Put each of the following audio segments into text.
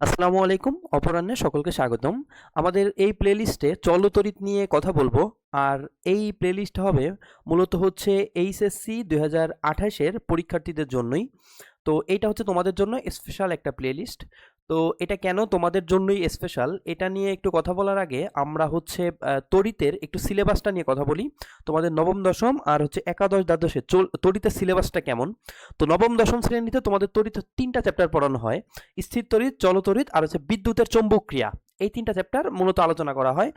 আসসালামু আলাইকুম। অপরাহ্নে সকলকে স্বাগতম। আমাদের এই প্লেলিস্টে চলতরিৎ নিয়ে কথা বলবো। আর এই প্লেলিস্ট হবে মূলত হচ্ছে এইচএসসি 2028 এর পরীক্ষার্থীদের জন্যই। তো এইটা হচ্ছে তোমাদের জন্য স্পেশাল একটা প্লেলিস্ট। তো এটা কেন তোমাদের জন্যই স্পেশাল এটা নিয়ে একটু কথা বলার আগে আমরা হচ্ছে তড়িতের একটু সিলেবাসটা নিয়ে কথা বলি। তোমাদের নবম দশম আর হচ্ছে একাদশ দ্বাদশে তড়িতের সিলেবাসটা কেমন। তো নবম দশম শ্রেণীতে তোমাদের তড়িৎ 3টা চ্যাপ্টার পড়ানো হয়, স্থির তড়িৎ, চলতড়িৎ আর হচ্ছে বিদ্যুতের চৌম্বক ক্রিয়া। এই 3টা চ্যাপ্টার মূলত আলোচনা করা হয়।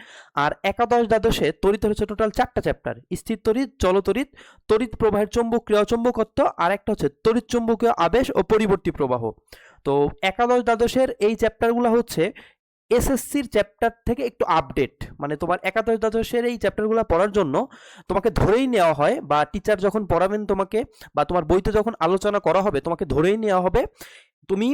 আর একাদশ দ্বাদশে তড়িতের হচ্ছে টোটাল 4টা চ্যাপ্টার, স্থির তড়িৎ, চলতড়িৎ, তড়িৎ প্রবাহের চৌম্বক ক্রিয়া চৌম্বকত্ব, আর একটা হচ্ছে তড়িৎ চৌম্বকীয় আবেশ ও পরিবর্তী প্রবাহ। তো একাদশ দ্বাদশের এই চ্যাপ্টারগুলো হচ্ছে এসএসসির চ্যাপ্টার থেকে একটু আপডেট, মানে তোমার একাদশ দ্বাদশের এই চ্যাপ্টারগুলো পড়ার জন্য তোমাকে ধরেই নেওয়া হয়, বা টিচার যখন পড়াবেন তোমাকে বা তোমার বইতে যখন আলোচনা করা হবে তোমাকে ধরেই নেওয়া হবে তুমি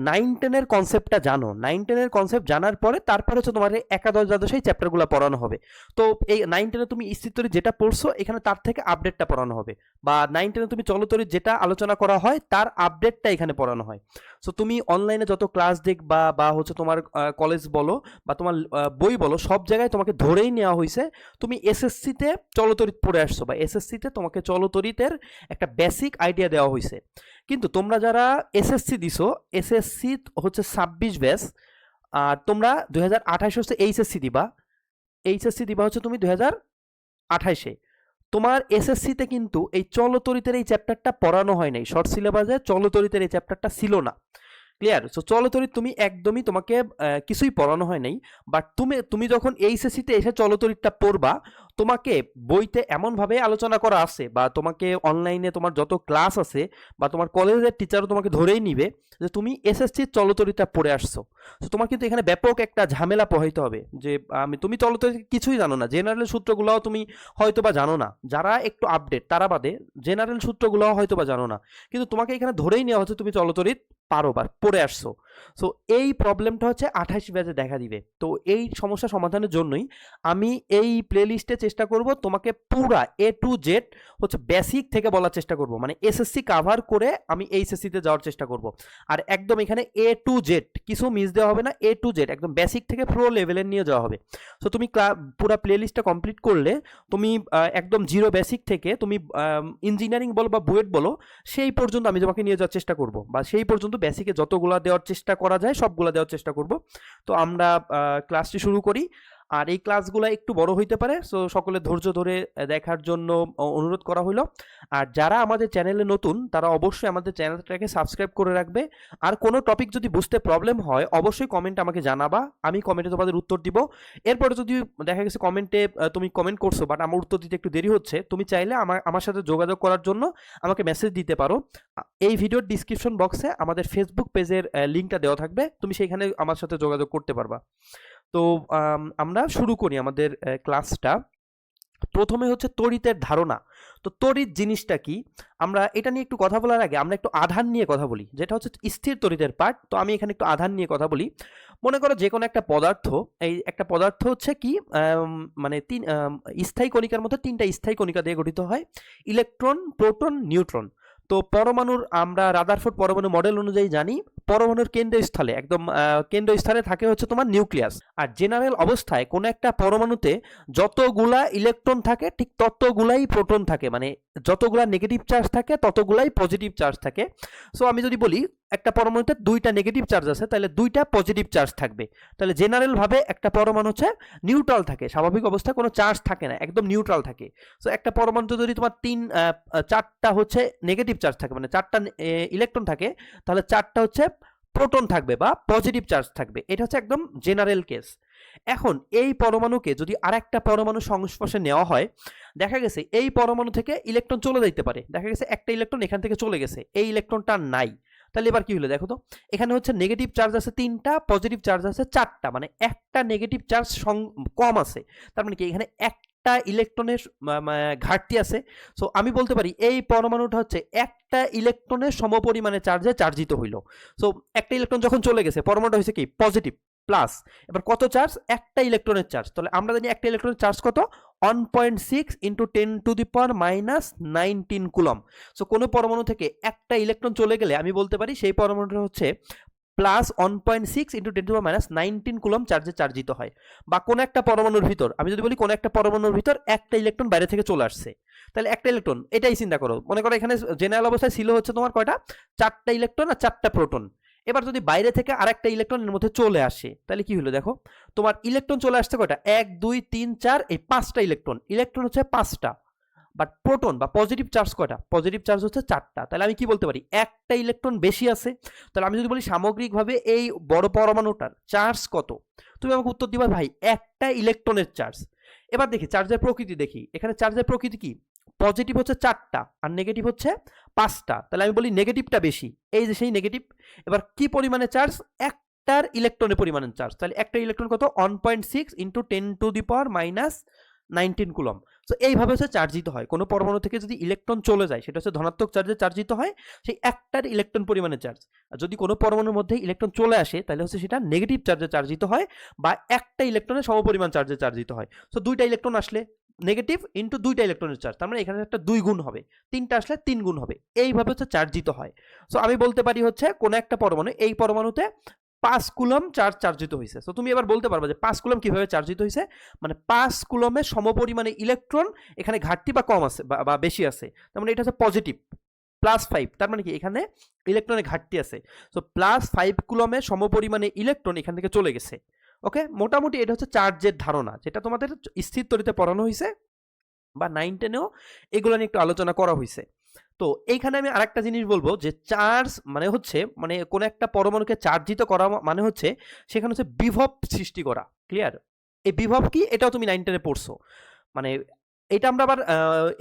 9-10-এর কনসেপ্টটা জানো। 9-10-এর কনসেপ্ট জানার পরে তারপরে হচ্ছে তোমার একাদশ দ্বাদশ এই চ্যাপ্টারগুলো পড়ানো হবে। তো এই 9-10-এ তুমি স্থিরতরী যেটা পড়ছো এখানে তার থেকে আপডেটটা পড়ানো হবে, বা 9-10-এ তুমি চলতরী যেটা আলোচনা করা হয় তার আপডেটটা এখানে পড়ানো হয়। সো তুমি অনলাইনে যত ক্লাস দেখবা বা হচ্ছে তোমার কলেজ বলো বা তোমার বই বলো, সব জায়গায় তোমাকে ধরেই নেওয়া হয়েছে তুমি এসএসসিতে চলতরিৎ পড়ে আসছো, বা এসএসসিতে তোমাকে চলতরিতের একটা বেসিক আইডিয়া দেওয়া হয়েছে। কিন্তু তোমরা যারা এসএসসি দিছো, এসএসসি হচ্ছে 26 ব্যাচ, আর তোমরা 2028 হচ্ছে এইচএসসি দিবা। এইচএসসি দিবা হচ্ছে তুমি 2028-এ। তোমার এসএসসিতে কিন্তু এই চলতরিতের এই চ্যাপ্টারটা পড়ানো হয় নাই, শর্ট সিলেবাসে চলতরিতের এই চ্যাপ্টারটা ছিল না। ক্লিয়ার? সো চলতরিৎ তুমি একদমই তোমাকে কিছুই পড়ানো হয় নাই। বাট তুমি তুমি যখন এইচএসসিতে এসে চলতরিৎটা পড়বা, তোমাকে বইতে এমনভাবে আলোচনা করা আছে, বা তোমাকে অনলাইনে তোমার যত ক্লাস আছে, বা তোমার কলেজের টিচারও তোমাকে ধরেই নিবে যে তুমি এসএসসির চলতরিৎটা পড়ে আসছো। তো তোমার কিন্তু এখানে ব্যাপক একটা ঝামেলা পোহাইতে হবে যে তুমি চলতরিৎ কিছুই জানো না, জেনারেল সূত্রগুলোও তুমি হয়তো বা জানো না। যারা একটু আপডেট তারা বাদে জেনারেল সূত্রগুলোও হয়তো বা জানো না, কিন্তু তোমাকে এখানে ধরেই নেওয়া হচ্ছে তুমি চলতরিৎ পারো বা পড়ে আসছো। সো এই প্রবলেমটা হচ্ছে 28 ব্যাচে দেখা দিবে। তো এই সমস্যা সমাধানের জন্যই আমি এই প্লেলিস্টে চেষ্টা করব তোমাকে পুরা এ টু জেড হচ্ছে বেসিক থেকে বলার চেষ্টা করব, মানে এসএসসি কাভার করে আমি এইচএসসিতে যাওয়ার চেষ্টা করব। আর একদম এখানে এ টু জেড কিছু মিস দেওয়া হবে না, এ টু জেড একদম বেসিক থেকে প্রো লেভেলের নিয়ে যাওয়া হবে। সো তুমি পুরা প্লেলিস্টটা কমপ্লিট করলে তুমি একদম জিরো বেসিক থেকে তুমি ইঞ্জিনিয়ারিং বলো বা বুয়েট বলো সেই পর্যন্ত আমি তোমাকে নিয়ে যাওয়ার চেষ্টা করব, বা সেই পর্যন্ত বেসিকে যতগুলা দেওয়ার চেষ্টা করা যায় সবগুলা দেওয়ার চেষ্টা করব। তো আমরা ক্লাসটি শুরু করি। আর এই ক্লাসগুলো একটু বড় হইতে পারে, সো সকলে ধৈর্য ধরে দেখার জন্য অনুরোধ করা হলো। আর যারা আমাদের চ্যানেলে নতুন তারা অবশ্যই আমাদের চ্যানেলটাকে সাবস্ক্রাইব করে রাখবে। আর কোনো টপিক যদি বুঝতে প্রবলেম হয় অবশ্যই কমেন্টে আমাকে জানাবা, আমি কমেন্টে তোমাদের উত্তর দিব। এরপরে যদি দেখা গেছে কমেন্টে তুমি কমেন্ট করছো বাট আমার উত্তর দিতে একটু দেরি হচ্ছে, তুমি চাইলে আমার সাথে যোগাযোগ করার জন্য আমাকে মেসেজ দিতে পারো। এই ভিডিওর ডিসক্রিপশন বক্সে আমাদের ফেসবুক পেজের লিঙ্কটা দেওয়া থাকবে, তুমি সেখানে আমার সাথে যোগাযোগ করতে পারবা। তো আমরা শুরু করি আমাদের ক্লাসটা। প্রথমে হচ্ছে তড়িতের ধারণা। তো তড়িৎ জিনিসটা কি, আমরা এটা নিয়ে একটু কথা বলার আগে আমরা একটু আধান নিয়ে কথা বলি, যেটা হচ্ছে স্থির তড়িতের পার্ট। তো আমি এখানে একটু আধান নিয়ে কথা বলি। মনে করো যে কোনো একটা পদার্থ, এই একটা পদার্থ হচ্ছে কি মানে স্থায়ী কণিকার মধ্যে 3টা স্থায়ী কণিকা দিয়ে গঠিত হয়, ইলেকট্রন, প্রোটন, নিউট্রন। তো পরমাণুর আমরা রাদারফোর্ড পরমাণু মডেল অনুযায়ী জানি পরমাণুর কেন্দ্রস্থলে একদম কেন্দ্রস্থলে থাকে হচ্ছে তোমার নিউক্লিয়াস। আর জেনারেল অবস্থায় কোনো একটা পরমাণুতে যতগুলা ইলেকট্রন থাকে ঠিক ততগুলাই প্রোটন থাকে, মানে যতগুলা নেগেটিভ চার্জ থাকে ততগুলাই পজিটিভ চার্জ থাকে। সো আমি যদি বলি একটা পরমাণুতে 2টা নেগেটিভ চার্জ আছে তাহলে 2টা পজিটিভ চার্জ থাকবে। তাহলে জেনারেল ভাবে একটা পরমাণু হচ্ছে নিউট্রাল থাকে, স্বাভাবিক অবস্থায় কোনো চার্জ থাকে না, একদম নিউট্রাল থাকে। সো একটা পরমাণুতে যদি তোমার 4টা হচ্ছে নেগেটিভ চার্জ থাকে, মানে 4টা ইলেকট্রন থাকে, তাহলে 4টা হচ্ছে প্রোটন থাকবে বা পজিটিভ চার্জ থাকবে। এটা হচ্ছে একদম জেনারেল কেস। এখন এই পরমাণুকে যদি আরেকটা পরমাণু সংস্পর্শে নেওয়া হয়, দেখা গেছে এই পরমাণু থেকে ইলেকট্রন চলে যাইতে পারে, দেখা গেছে একটা ইলেকট্রন এখান থেকে চলে গেছে, এই ইলেকট্রনটা নাই। তাহলে এবার কি হলো দেখো তো, এখানে হচ্ছে নেগেটিভ চার্জ আছে 3টা, পজিটিভ চার্জ আছে 4টা, মানে একটা নেগেটিভ চার্জ কম আছে। তার মানে কি এখানে একটা ইলেকট্রনের ঘাটতি আছে। সো আমি বলতে পারি এই পরমাণুটা হচ্ছে একটা ইলেকট্রনের সমপরিমাণে চার্জে চার্জিত হইল। সো একটা ইলেকট্রন যখন চলে গেছে পরমাণুটা হয়েছে কি পজিটিভ প্লাস, এবার কত চার্জ, একটা ইলেকট্রনের চার্জ। তাহলে আমরা জানি একটা ইলেকট্রনের চার্জ কত, 1.6 ইন্টু 10⁻⁹ কুলম। সো কোনো পরমাণু থেকে একটা ইলেকট্রন চলে গেলে আমি বলতে পারি সেই পরমাণুটা হচ্ছে প্লাস 1.6 ইন্টু 10⁻⁹ কুলম চার্জে চার্জিত হয়। বা কোনো একটা পরমাণুর ভিতর, আমি যদি বলি কোনো একটা পরমাণুর ভিতর একটা ইলেকট্রন বাইরে থেকে চলে আসছে, তাহলে একটা ইলেকট্রন, এটাই চিন্তা করো, মনে করো এখানে জেনারেল অবস্থায় ছিল হচ্ছে তোমার কয়টা, 4টা ইলেকট্রন আর 4টা প্রোটন। এবার যদি বাইরে থেকে আরেকটা ইলেকট্রনের মধ্যে চলে আসে, তাহলে কি হলো দেখো, তোমার ইলেকট্রন চলে আসছে কয়টা, 1 2 3 4, এই 5টা ইলেকট্রন, ইলেকট্রন হচ্ছে 5টা, বাট প্রোটন বা পজিটিভ চার্জ কয়টা, পজিটিভ চার্জ হচ্ছে 4টা। তাহলে আমি কি বলতে পারি, একটা ইলেকট্রন বেশি আছে। তাহলে আমি যদি বলি সামগ্রিকভাবে এই বড় পরমাণুটার চার্জ কত, তুমি আমাকে উত্তর দিবা ভাই একটা ইলেকট্রনের চার্জ। এবার দেখি চার্জের প্রকৃতি, দেখি এখানে চার্জের প্রকৃতি কি, পজিটিভ হচ্ছে 4টা আর নেগেটিভ হচ্ছে 5টা, তাহলে আমি বলি নেগেটিভটা বেশি, এই যে সেই নেগেটিভ। এবার কি পরিমাণে চার্জ, একটার ইলেকট্রনের পরিমাণের চার্জ, তাহলে একটা ইলেকট্রন কত, 1.6 ইন্টু 10⁻⁹ কুলম। তো এইভাবে হচ্ছে চার্জিত হয়। কোনো পরমাণু থেকে যদি ইলেকট্রন চলে যায়, সেটা হচ্ছে ধনাত্মক চার্জে চার্জিত হয়, সেই একটার ইলেকট্রন পরিমাণে চার্জ। আর যদি কোনো পরমাণুর মধ্যে ইলেকট্রন চলে আসে, তাহলে হচ্ছে সেটা নেগেটিভ চার্জে চার্জিত হয়, বা একটা ইলেকট্রনের সমপরিমাণ চার্জে চার্জিত হয়। তো দুইটা ইলেকট্রন আসলে নেগেটিভ ইন্টু দুইটা ইলেকট্রনের চার্জ, তার মানে এখানে একটা 2 গুণ হবে, 3টা আসলে 3 গুণ হবে, এইভাবে হচ্ছে চার্জিত হয়। সো আমি বলতে পারি হচ্ছে কোনো একটা পরমাণু, এই পরমাণুতে 5 কুলম চার্জ চার্জিত হয়েছে। তো তুমি এবার বলতে পারবে যে 5 কুলম কিভাবে চার্জিত হয়েছে, মানে 5 কুলমের সমপরিমাণে ইলেকট্রন এখানে ঘাটতি বা কম আছে বা বেশি আছে, তার মানে এটা হচ্ছে পজিটিভ, +5, তার মানে কি এখানে ইলেকট্রনের ঘাটতি আছে। সো +5 কুলমের সমপরিমাণে ইলেকট্রন এখান থেকে চলে গেছে। ওকে, মোটামুটি এটা হচ্ছে চার্জের ধারণা, যেটা তোমাদের স্থির তড়িতে পড়ানো হয়েছে বা 9-10-এও এগুলো নিয়ে একটু আলোচনা করা হয়েছে। তো এইখানে আমি আরেকটা জিনিস বলবো যে চার্জ মানে হচ্ছে, মানে কোন একটা পরমাণুকে চার্জিত করা মানে হচ্ছে সেখানে হচ্ছে বিভব সৃষ্টি করা। ক্লিয়ার? এই বিভব কি, এটাও তুমি 9-10-এ পড়ছো। মানে এটা আমরা আবার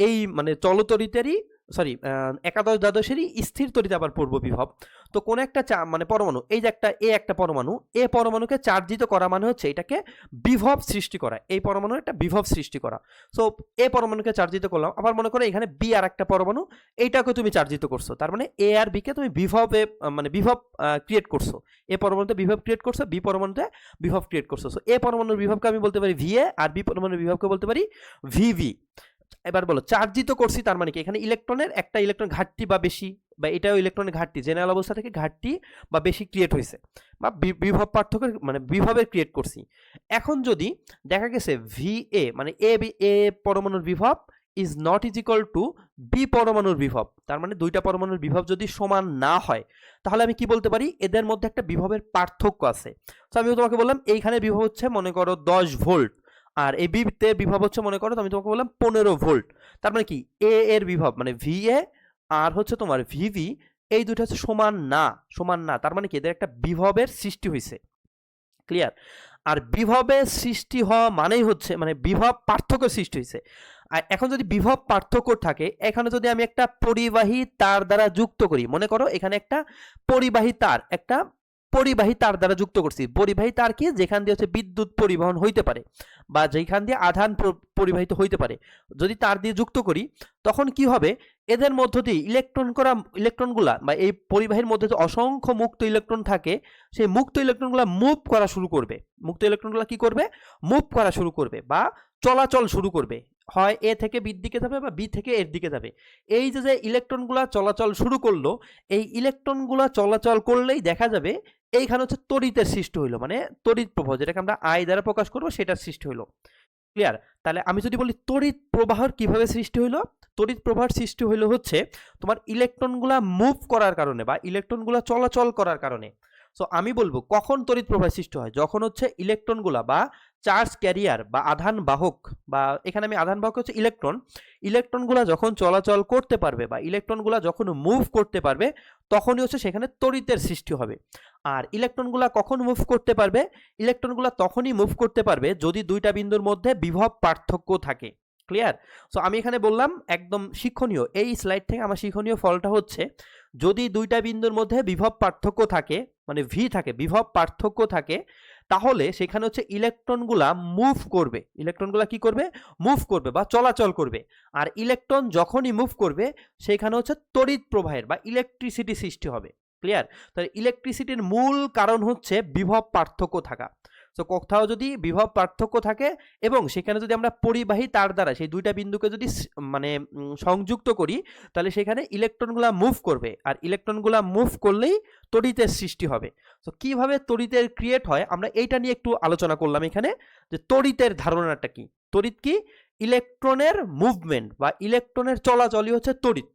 এই মানে চলতরিতেরই, সরি, একাদশ দ্বাদশেরই স্থির তড়িতে আবার পড়বো বিভব। তো কোন একটা মানে পরমাণু, এই যে একটা পরমাণু, এ পরমাণুকে চার্জিত করা মানে হচ্ছে এটাকে বিভব সৃষ্টি করা, এই পরমাণুর একটা বিভব সৃষ্টি করা। সো এ পরমাণুকে চার্জিত করলাম, আবার মনে করো এখানে বি আর একটা পরমাণু, এইটাকে তুমি চার্জিত করছো, তার মানে এ আর বি কে তুমি বিভবে মানে বিভব ক্রিয়েট করছো। এ পরমাণুতে বিভব ক্রিয়েট করছো, বি পরমাণুতে বিভব ক্রিয়েট করছো। সো এ পরমাণুর বিভবকে আমি বলতে পারি ভিএ, আর বি পরমাণুর বিভবকে বলতে পারি ভিভি। এবার বলো চার্জিত করছি, তার মানে কি এখানে ইলেকট্রনের একটা ইলেকট্রন ঘাটতি বা বেশি, বা এটাও ইলেকট্রনের ঘাটতি, জেনারেল অবস্থা থেকে ঘাটতি বা বেশি ক্রিয়েট হয়েছে, বা বিভব পার্থক্য মানে বিভবের ক্রিয়েট করছি। এখন যদি দেখা গেছে ভিএ মানে এ পরমাণুর বিভব is not is equal to B পরমাণুর বিভব, তার মানে দুইটা পরমাণুর বিভব যদি সমান না হয়, তাহলে আমি কি বলতে পারি, এদের মধ্যে একটা বিভবের পার্থক্য আছে। তো আমি তোমাকে বললাম এইখানে বিভব হচ্ছে মনে করো 10 ভোল্ট, আর এই বিতে বিভব হচ্ছে মনে করো, আমি তোমাকে বললাম 15 ভোল্ট। তার মানে কি এ এর বিভব মানে ভিএ আর হচ্ছে তোমার ভিভি, এই দুটো হচ্ছে সমান না, সমান না, তার মানে কি এদের একটা বিভবের সৃষ্টি হয়েছে। ক্লিয়ার? আর বিভবের সৃষ্টি হওয়া মানেই হচ্ছে মানে বিভব পার্থক্য সৃষ্টি হয়েছে। আর এখন যদি বিভব পার্থক্য থাকে, এখানে যদি আমি একটা পরিবাহী তার দ্বারা যুক্ত করি, মনে করো এখানে একটা পরিবাহী তার দ্বারা যুক্ত করছি। পরিবাহী তার কি, যেখান দিয়ে হচ্ছে বিদ্যুৎ পরিবহন হইতে পারে বা যেখান দিয়ে আধান পরিবাহিত হইতে পারে, যদি তার দিয়ে যুক্ত করি, তখন কি হবে, এদের মধ্য দিয়ে ইলেকট্রনগুলা বা এই পরিবাহীর মধ্যে যে অসংখ্য মুক্ত ইলেকট্রন থাকে, সেই মুক্ত ইলেকট্রনগুলা মুভ করা শুরু করবে। মুক্ত ইলেকট্রনগুলা কি করবে, মুভ করা শুরু করবে বা চলাচল শুরু করবে, হয় এ থেকে বির দিকে যাবে বা বি থেকে এর দিকে যাবে। এই যে ইলেকট্রনগুলা চলাচল শুরু করলো, এই ইলেকট্রনগুলা চলাচল করলেই দেখা যাবে এইখানে হচ্ছে তড়িতের সৃষ্টি হইলো, মানে তড়িৎ প্রবাহ, যেটাকে আমরা আই দ্বারা প্রকাশ করবো, সেটার সৃষ্টি হইলো। ক্লিয়ার? তাহলে আমি যদি বলি তড়িৎ প্রবাহের কিভাবে সৃষ্টি হইলো, তড়িৎ প্রবাহের সৃষ্টি হইলো হচ্ছে তোমার ইলেকট্রনগুলা মুভ করার কারণে বা ইলেকট্রনগুলা চলাচল করার কারণে। সো আমি বলবো কখন তড়িৎ প্রবাহ সৃষ্টি হয়, যখন হচ্ছে ইলেকট্রনগুলা বা চার্জ ক্যারিয়ার বা আধান বাহক, বা এখানে আমি আধান বাহক হচ্ছে ইলেকট্রনগুলা যখন চলাচল করতে পারবে বা ইলেকট্রনগুলা যখন মুভ করতে পারবে, তখনই হচ্ছে সেখানে তড়িতের সৃষ্টি হবে। আর ইলেকট্রনগুলা কখন মুভ করতে পারবে, ইলেকট্রনগুলা তখনই মুভ করতে পারবে যদি দুইটা বিন্দুর মধ্যে বিভব পার্থক্য থাকে। ক্লিয়ার? সো আমি এখানে বললাম একদম শিক্ষণীয়, এই স্লাইড থেকে আমার শিক্ষণীয় ফলটা হচ্ছে, যদি দুইটা বিন্দুর মধ্যে বিভব পার্থক্য থাকে, মানে ভি থাকে, বিভব পার্থক্য থাকে, তাহলে সেখানে হচ্ছে ইলেকট্রনগুলা মুভ করবে। ইলেকট্রনগুলা কি করবে, মুভ করবে বা চলাচল করবে। আর ইলেকট্রন যখনই মুভ করবে, সেখানে হচ্ছে তড়িৎ প্রবাহের বা ইলেকট্রিসিটি সৃষ্টি হবে। ক্লিয়ার? তাহলে ইলেকট্রিসিটির মূল কারণ হচ্ছে বিভব পার্থক্য থাকা। তো কোথাও যদি বিভব পার্থক্য থাকে এবং সেখানে যদি আমরা পরিবাহী তার দ্বারা সেই দুইটা বিন্দুকে যদি মানে সংযুক্ত করি, তাহলে সেখানে ইলেকট্রনগুলা মুভ করবে, আর ইলেকট্রনগুলা মুভ করলেই তড়িতের সৃষ্টি হবে। তো কিভাবে তড়িতের ক্রিয়েট হয় আমরা এইটা নিয়ে একটু আলোচনা করলাম এখানে, যে তড়িতের ধারণাটা কি। তড়িৎ কি? ইলেকট্রনের মুভমেন্ট বা ইলেকট্রনের চলাচলই হচ্ছে তড়িৎ।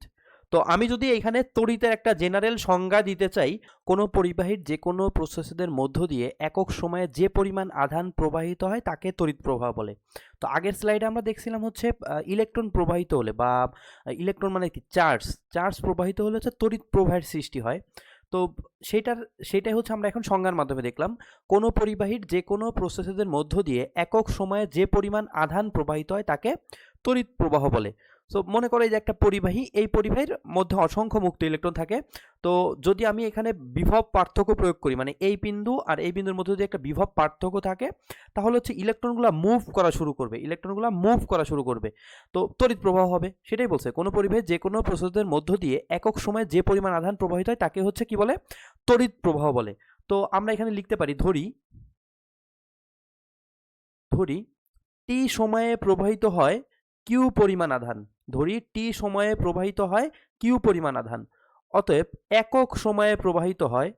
তো আমি যদি এখানে তড়িতের একটা জেনারেল সংজ্ঞা দিতে চাই, কোনো পরিবাহীর যে কোনো প্রসেসের মধ্য দিয়ে একক সময়ে যে পরিমাণ আধান প্রবাহিত হয় তাকে তড়িৎ প্রবাহ বলে। তো আগের স্লাইডে আমরা দেখছিলাম হচ্ছে ইলেকট্রন প্রবাহিত হলে বা ইলেকট্রন মানে কি চার্জ প্রবাহিত হলে হচ্ছে তড়িৎ প্রবাহের সৃষ্টি হয়। তো সেটাই হচ্ছে আমরা এখন সংজ্ঞার মাধ্যমে দেখলাম। কোনো পরিবাহীর যে কোনো প্রসেসের মধ্য দিয়ে একক সময়ে যে পরিমাণ আধান প্রবাহিত হয় তাকে তড়িৎ প্রবাহ বলে। সো মনে করো এই যে একটা পরিবাহী, এই পরিবাহীর মধ্যে অসংখ্য মুক্ত ইলেকট্রন থাকে। তো যদি আমি এখানে বিভব পার্থক্য প্রয়োগ করি, মানে এই বিন্দু আর এই বিন্দুর মধ্যে যদি একটা বিভব পার্থক্য থাকে, তাহলে হচ্ছে ইলেকট্রনগুলো মুভ করা শুরু করবে, তো তড়িৎ প্রবাহ হবে। সেটাই বলছে, কোনো পরিবাহী যে কোনো প্রসেসের মধ্য দিয়ে একক সময়ে যে পরিমাণ আধান প্রবাহিত হয় তাকে হচ্ছে কি বলে? তড়িৎ প্রবাহ বলে। তো আমরা এখানে লিখতে পারি, ধরি টি সময়ে প্রবাহিত হয় কিউ পরিমাণ আধান। ধরি টি সময়ে প্রবাহিত হয় কিউ পরিমাণ আধান। অতএব একক সময়ে প্রবাহিত হয়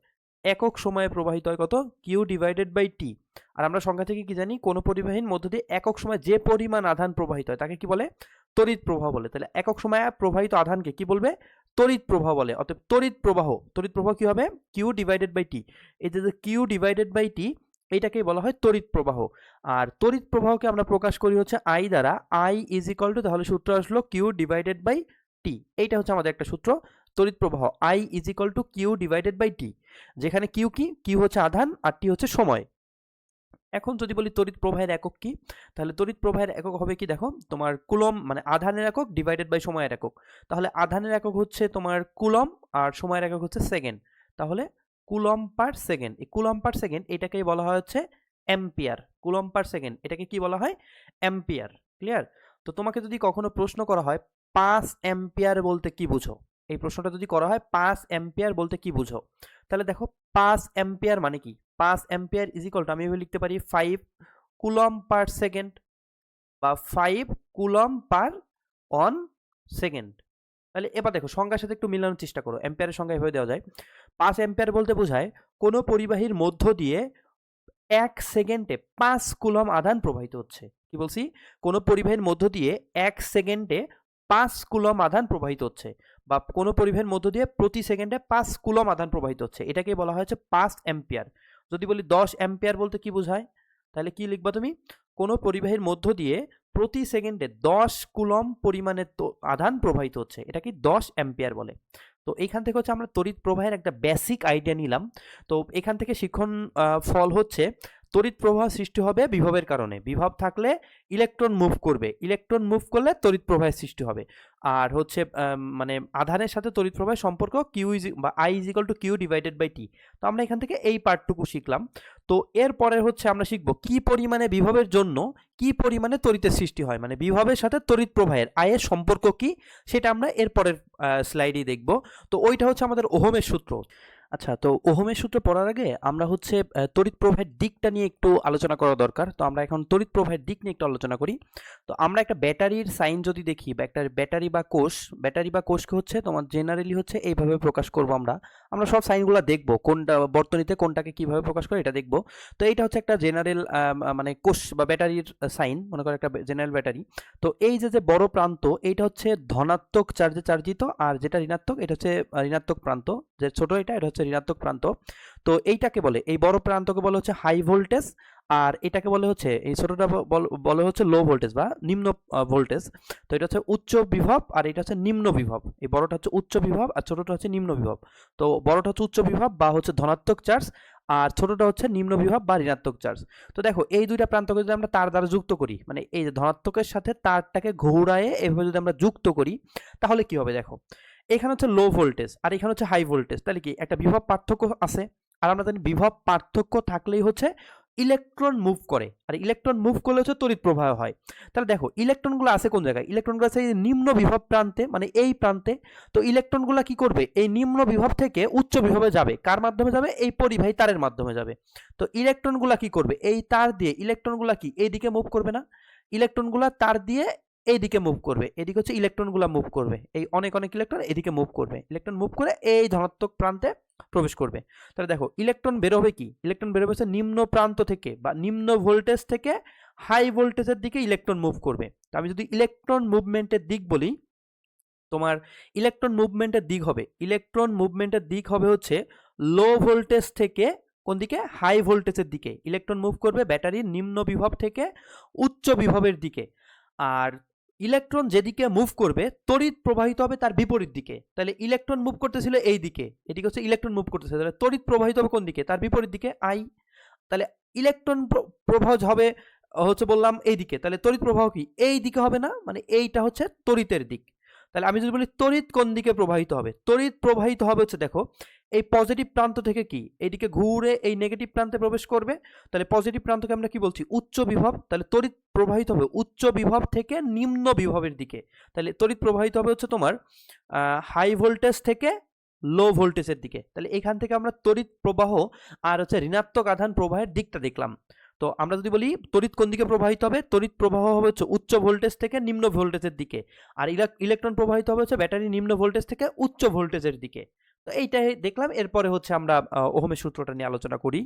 কত? কিউ ডিভাইডেড বাই টি। আর আমরা সংখ্যা থেকে কি জানি? কোনো পরিবাহীর মধ্য দিয়ে একক সময় যে পরিমাণ আধান প্রবাহিত হয় তাকে কি বলে? তড়িৎ প্রবাহ বলে। তাহলে একক সময়ে প্রবাহিত আধানকে কি বলবে? তড়িৎ প্রবাহ বলে। অতএব তড়িৎ প্রবাহ কি হবে? কিউ ডিভাইডেড বাই টি। এই যে কিউ ডিভাইডেড বাই টি, এইটাকেই বলা হয় তড়িৎ প্রবাহ। আর তড়িৎ প্রবাহকে আমরা প্রকাশ করি হচ্ছে আই দ্বারা। আই ইজ ইকুয়াল টু, তাহলে সূত্র আসলো কিউ ডিভাইডেড বাই টি। এইটা হচ্ছে আমাদের একটা সূত্র, তড়িৎ প্রবাহ I is equal to Q divided by T, যেখানে কিউ কি? কিউ হচ্ছে আধান আর টি হচ্ছে সময়। এখন যদি বলি তড়িৎ প্রবাহের একক কি, তাহলে তড়িৎ প্রবাহের একক হবে কি? দেখো, তোমার কুলম মানে আধানের একক ডিভাইডেড বাই সময়ের একক। তাহলে আধানের একক হচ্ছে তোমার কুলম আর সময়ের একক হচ্ছে সেকেন্ড। তাহলে কুলম পার সেকেন্ড, এই কুলম পার সেকেন্ড এটাকেই বলা হয় হচ্ছে অ্যাম্পিয়ার। কুলম পার সেকেন্ড এটাকে কি বলা হয়? অ্যাম্পিয়ার। ক্লিয়ার? তো তোমাকে যদি কখনো প্রশ্ন করা হয় 5 অ্যাম্পিয়ার বলতে কি বুঝো, এই প্রশ্নটা যদি করা হয় 5 অ্যাম্পিয়ার বলতে কি বুঝো, তাহলে দেখো 5 অ্যাম্পিয়ার মানে কি? 5 অ্যাম্পিয়ার ইজ ইকুয়াল টু, আমি এভাবে লিখতে পারি 5 কুলম পার সেকেন্ড বা 5 কুলম পার 1 সেকেন্ড। তাহলে এবার দেখো সংখ্যার সাথে একটু মিলানোর চেষ্টা করো। অ্যাম্পিয়ারের সংখ্যা এভাবে দেওয়া যায়, 5 অ্যাম্পিয়ার বলতে বোঝায় কোনো পরিবাহীর মধ্য দিয়ে 1 সেকেন্ডে 5 কুলম আধান প্রবাহিত হচ্ছে। কি বলছি? কোনো পরিবাহীর মধ্য দিয়ে 1 সেকেন্ডে 5 কুলম আধান প্রবাহিত হচ্ছে, বা কোনো পরিবাহীর মধ্য দিয়ে প্রতি সেকেন্ডে 5 কুলম আধান প্রবাহিত হচ্ছে, এটাকে বলা হচ্ছে 5 অ্যাম্পিয়ার। যদি বলি 10 অ্যাম্পিয়ার বলতে কি বোঝায়, তাহলে কি লিখবা তুমি? কোনো পরিবাহীর মধ্য দিয়ে প্রতি সেকেন্ডে 10 কুলম পরিমাণের আধান প্রবাহিত হচ্ছে, এটাকে 10 অ্যাম্পিয়ার বলে। তো এইখান থেকে হচ্ছে আমরা তড়িৎ প্রবাহের একটা বেসিক আইডিয়া নিলাম। তো এখান থেকে শিক্ষণ ফল হচ্ছে তড়িৎ প্রবাহ সৃষ্টি হবে বিভবের কারণে। বিভব থাকলে ইলেকট্রন মুভ করবে, ইলেকট্রন মুভ করলে তড়িৎ প্রবাহের সৃষ্টি হবে। আর হচ্ছে মানে আধানের সাথে তড়িৎ প্রবাহের সম্পর্ক কিউ ইজ বা I is equal to Q divided by T. তো আমরা এখান থেকে এই পার্টটুকু শিখলাম। তো এরপরে হচ্ছে আমরা শিখব কি পরিমাণে বিভবের জন্য কি পরিমাণে তড়িতের সৃষ্টি হয়, মানে বিভবের সাথে তড়িৎ প্রবাহের আয়ের সম্পর্ক কি, সেটা আমরা এরপরের স্লাইডেই দেখব। তো ওইটা হচ্ছে আমাদের ওহমের সূত্র। আচ্ছা, তো ওহমের সূত্র পড়ার আগে আমরা হচ্ছে তড়িৎ প্রবাহের দিকটা নিয়ে একটু আলোচনা করা দরকার। তো আমরা এখন তড়িৎ প্রবাহের দিক নিয়ে একটু আলোচনা করি। তো আমরা একটা ব্যাটারির সাইন যদি দেখি, বা একটা ব্যাটারি বা কোষকে হচ্ছে তোমার জেনারেলি হচ্ছে এইভাবে প্রকাশ করব। আমরা সব সাইনগুলো দেখব, কোনটা বর্তনীতে কোনটাকে কিভাবে প্রকাশ করে এটা দেখব। তো এইটা হচ্ছে একটা জেনারেল মানে কোষ বা ব্যাটারির সাইন, মনে করো একটা জেনারেল ব্যাটারি। তো এই যে বড় প্রান্ত, এইটা হচ্ছে ধনাত্মক চার্জে চার্জিত, আর যেটা ঋণাত্মক এটা হচ্ছে ঋণাত্মক প্রান্ত। যে ছোট এটা হচ্ছে ঋণাত্মক প্রান্ত। তো এইটাকে বলে, এই বড় প্রান্তকে বলে হচ্ছে হাই ভোল্টেজ, আর এটাকে বলে হচ্ছে, এই ছোটটা বলে হচ্ছে লো ভোল্টেজ বা নিম্ন ভোল্টেজ। তো এটা হচ্ছে উচ্চ বিভব আর এটা হচ্ছে নিম্ন বিভব। এই বড়টা হচ্ছে উচ্চ বিভব আর ছোটটা হচ্ছে নিম্ন বিভব। তো বড়টা হচ্ছে উচ্চ বিভব বা হচ্ছে ধনাত্মক চার্জ, আর ছোটটা হচ্ছে নিম্ন বিভব বা ঋণাত্মক চার্জ। তো দেখো এই দুইটা প্রান্তকে যদি আমরা তার দ্বারা যুক্ত করি, মানে এই যে ধনাত্মকের সাথে তারটাকে ঘুরায়ে এভাবে যদি আমরা যুক্ত করি, তাহলে কি হবে? দেখো এখানে হচ্ছে লো ভোল্টেজ আর এখানে হচ্ছে হাই ভোল্টেজ, তাহলে কি একটা বিভব পার্থক্য আছে। আর আমরা জানি বিভব পার্থক্য থাকলেই হচ্ছে ইলেকট্রন মুভ করে, আর ইলেকট্রন মুভ করলে হচ্ছে তড়িৎ প্রবাহ হয়। তাহলে দেখো ইলেকট্রনগুলো আছে কোন জায়গায়, ইলেকট্রনগুলো আছে এই নিম্ন বিভব প্রান্তে, মানে এই প্রান্তে। তো ইলেকট্রনগুলো কি করবে, এই নিম্ন বিভব থেকে উচ্চ বিভবে যাবে, কার মাধ্যমে যাবে, এই পরিবাহী তারের মাধ্যমে যাবে। তো ইলেকট্রনগুলো কি করবে, এই তার দিয়ে ইলেকট্রনগুলো কি এইদিকে মুভ করবে না, ইলেকট্রনগুলো তার দিয়ে এইদিকে মুভ করবে, এদিকে হচ্ছে ইলেকট্রনগুলো মুভ করবে, এই অনেক অনেক ইলেকট্রন এদিকে মুভ করবে, ইলেকট্রন মুভ করে এই ধনাত্মক প্রান্তে প্রবেশ করবে। তাহলে দেখো ইলেকট্রন বেরোবে কি, ইলেকট্রন বেরোবে হচ্ছে নিম্ন প্রান্ত থেকে বা নিম্ন ভোল্টেজ থেকে হাই ভোল্টেজের দিকে ইলেকট্রন মুভ করবে। তো আমি যদি ইলেকট্রন মুভমেন্টের দিক বলি, তোমার ইলেকট্রন মুভমেন্টের দিক হবে, ইলেকট্রন মুভমেন্টের দিক হবে হচ্ছে লো ভোল্টেজ থেকে কোন দিকে, হাই ভোল্টেজের দিকে। ইলেকট্রন মুভ করবে ব্যাটারির নিম্ন বিভব থেকে উচ্চ বিভবের দিকে। আর ইলেকট্রন যেদিকে মুভ করবে তড়িৎ প্রবাহিত হবে তার বিপরীত দিকে। তাহলে ইলেকট্রন মুভ করতেছিল এই দিকে, এদিকে হচ্ছে ইলেকট্রন মুভ করতেছে, তাহলে তড়িৎ প্রবাহিত হবে কোন দিকে, তার বিপরীত দিকে, আই। তাহলে ইলেকট্রন প্রবাহ হবে হচ্ছে বললাম এই দিকে, তাহলে তড়িৎ প্রবাহ কি এই দিকে হবে না, মানে এইটা হচ্ছে তড়িতের দিক। তাহলে আমি যদি বলি তড়িৎ কোন দিকে প্রবাহিত হবে, তড়িৎ প্রবাহিত হবে হচ্ছে দেখো এই পজিটিভ প্রান্ত থেকে কি এইদিকে ঘুরে এই নেগেটিভ প্রান্তে প্রবেশ করবে। তাহলে পজিটিভ প্রান্তকে আমরা কি বলছি, উচ্চ বিভব। তাহলে তড়িৎ প্রবাহিত হবে উচ্চ বিভব থেকে নিম্ন বিভবের দিকে। তাহলে তড়িৎ প্রবাহিত হবে হচ্ছে তোমার হাই ভোল্টেজ থেকে লো ভোল্টেজের দিকে। তাহলে এখান থেকে আমরা তড়িৎ প্রবাহ আর হচ্ছে ঋণাত্মক আধান প্রবাহের দিকটা দেখলাম। তো আমরা যদি বলি তড়িৎ কোন দিকে প্রবাহিত হবে, তড়িৎ প্রবাহ হবে হচ্ছে উচ্চ ভোল্টেজ থেকে নিম্ন ভোল্টেজের দিকে, আর ইলেকট্রন প্রবাহিত হবে হচ্ছে ব্যাটারি নিম্ন ভোল্টেজ থেকে উচ্চ ভোল্টেজের দিকে। তো এইটাই দেখলাম। এরপরে হচ্ছে আমরা ওহমের সূত্রটা নিয়ে আলোচনা করি।